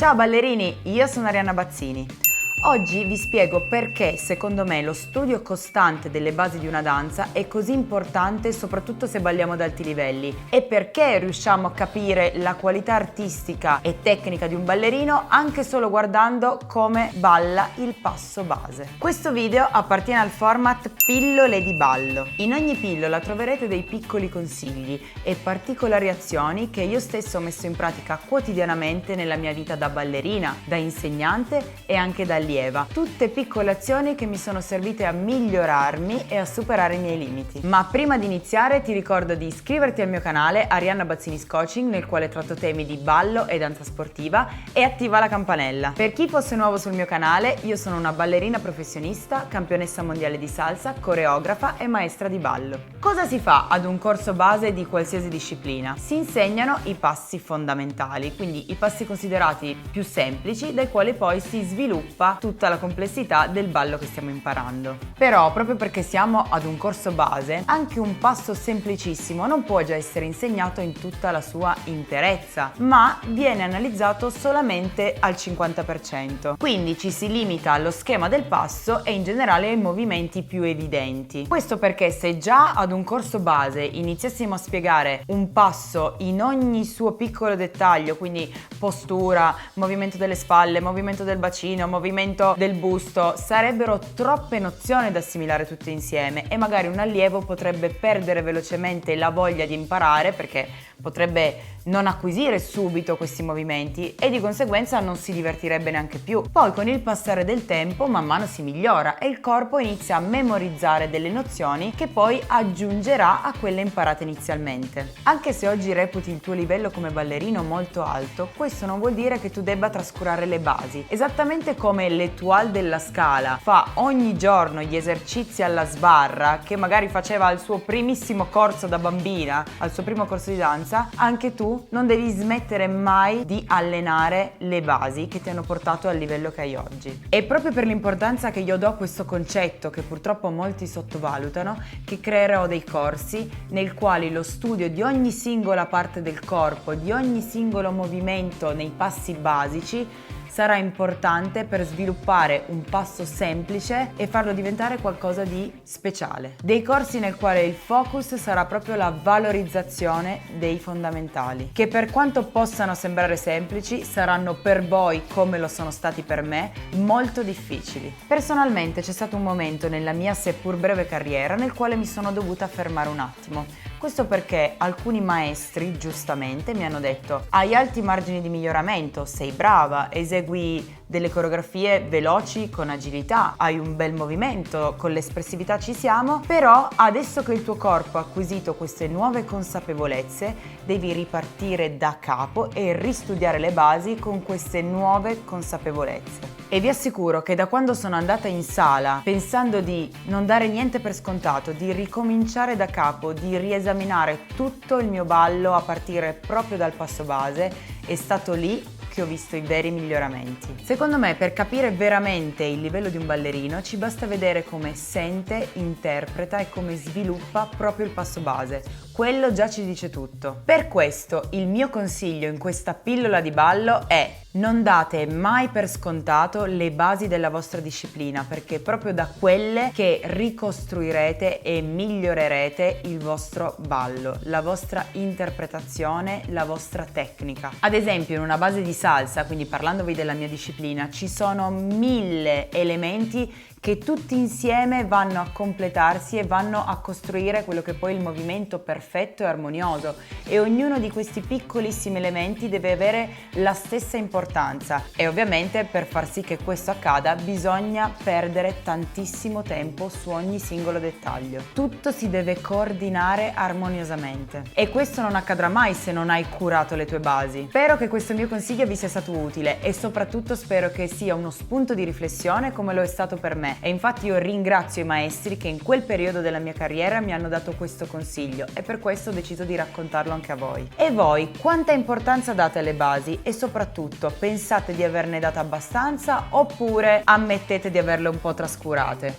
Ciao ballerini, io sono Arianna Bazzini. Oggi vi spiego perché secondo me lo studio costante delle basi di una danza è così importante soprattutto se balliamo ad alti livelli e perché riusciamo a capire la qualità artistica e tecnica di un ballerino anche solo guardando come balla il passo base. Questo video appartiene al format Pillole di ballo. In ogni pillola troverete dei piccoli consigli e particolari azioni che io stesso ho messo in pratica quotidianamente nella mia vita da ballerina, da insegnante e anche da allieva. Tutte piccole azioni che mi sono servite a migliorarmi e a superare i miei limiti. Ma prima di iniziare ti ricordo di iscriverti al mio canale Arianna Bazzinis Coaching, nel quale tratto temi di ballo e danza sportiva, e attiva la campanella. Per chi fosse nuovo sul mio canale, io sono una ballerina professionista, campionessa mondiale di salsa, coreografa e maestra di ballo. Cosa si fa ad un corso base di qualsiasi disciplina? Si insegnano i passi fondamentali, quindi i passi considerati più semplici, dai quali poi si sviluppa tutta la complessità del ballo che stiamo imparando. Però, proprio perché siamo ad un corso base, anche un passo semplicissimo non può già essere insegnato in tutta la sua interezza, ma viene analizzato solamente al 50%. Quindi ci si limita allo schema del passo e in generale ai movimenti più evidenti. Questo perché se già ad un corso base iniziassimo a spiegare un passo in ogni suo piccolo dettaglio, quindi postura, movimento delle spalle, movimento del bacino, movimento del busto, sarebbero troppe nozioni da assimilare tutte insieme e magari un allievo potrebbe perdere velocemente la voglia di imparare perché potrebbe non acquisire subito questi movimenti e di conseguenza non si divertirebbe neanche più. Poi con il passare del tempo man mano si migliora e il corpo inizia a memorizzare delle nozioni che poi aggiungerà a quelle imparate inizialmente. Anche se oggi reputi il tuo livello come ballerino molto alto, questo non vuol dire che tu debba trascurare le basi. Esattamente come l'Étoile della Scala fa ogni giorno gli esercizi alla sbarra che magari faceva al suo primissimo corso da bambina, al suo primo corso di danza, anche tu non devi smettere mai di allenare le basi che ti hanno portato al livello che hai oggi. E proprio per l'importanza che io do a questo concetto, che purtroppo molti sottovalutano, che creerò dei corsi nel quali lo studio di ogni singola parte del corpo, di ogni singolo movimento nei passi basici sarà importante per sviluppare un passo semplice e farlo diventare qualcosa di speciale. Dei corsi nel quale il focus sarà proprio la valorizzazione dei fondamentali, che per quanto possano sembrare semplici, saranno per voi, come lo sono stati per me, molto difficili. Personalmente c'è stato un momento nella mia seppur breve carriera nel quale mi sono dovuta fermare un attimo. Questo perché alcuni maestri, giustamente, mi hanno detto: hai alti margini di miglioramento, sei brava, esegui delle coreografie veloci con agilità, hai un bel movimento, con l'espressività ci siamo, però adesso che il tuo corpo ha acquisito queste nuove consapevolezze, devi ripartire da capo e ristudiare le basi con queste nuove consapevolezze. E vi assicuro che da quando sono andata in sala, pensando di non dare niente per scontato, di ricominciare da capo, di riesaminare tutto il mio ballo a partire proprio dal passo base, è stato lì che ho visto i veri miglioramenti. Secondo me, per capire veramente il livello di un ballerino ci basta vedere come sente, interpreta e come sviluppa proprio il passo base. Quello già ci dice tutto. Per questo il mio consiglio in questa pillola di ballo è: non date mai per scontato le basi della vostra disciplina, perché è proprio da quelle che ricostruirete e migliorerete il vostro ballo, la vostra interpretazione, la vostra tecnica. Ad esempio, in una base di salsa, quindi parlandovi della mia disciplina, ci sono 1000 elementi che tutti insieme vanno a completarsi e vanno a costruire quello che poi è il movimento perfetto e armonioso, e ognuno di questi piccolissimi elementi deve avere la stessa importanza e ovviamente per far sì che questo accada bisogna perdere tantissimo tempo su ogni singolo dettaglio. Tutto si deve coordinare armoniosamente e questo non accadrà mai se non hai curato le tue basi. Spero che questo mio consiglio vi sia stato utile e soprattutto spero che sia uno spunto di riflessione come lo è stato per me me. E infatti io ringrazio i maestri che in quel periodo della mia carriera mi hanno dato questo consiglio e per questo ho deciso di raccontarlo anche a voi. E voi, quanta importanza date alle basi e soprattutto pensate di averne data abbastanza oppure ammettete di averle un po' trascurate?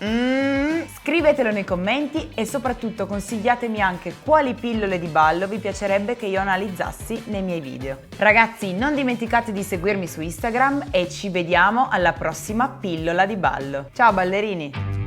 Scrivetelo nei commenti e soprattutto consigliatemi anche quali pillole di ballo vi piacerebbe che io analizzassi nei miei video. Ragazzi, non dimenticate di seguirmi su Instagram e ci vediamo alla prossima pillola di ballo. Ciao ballerini!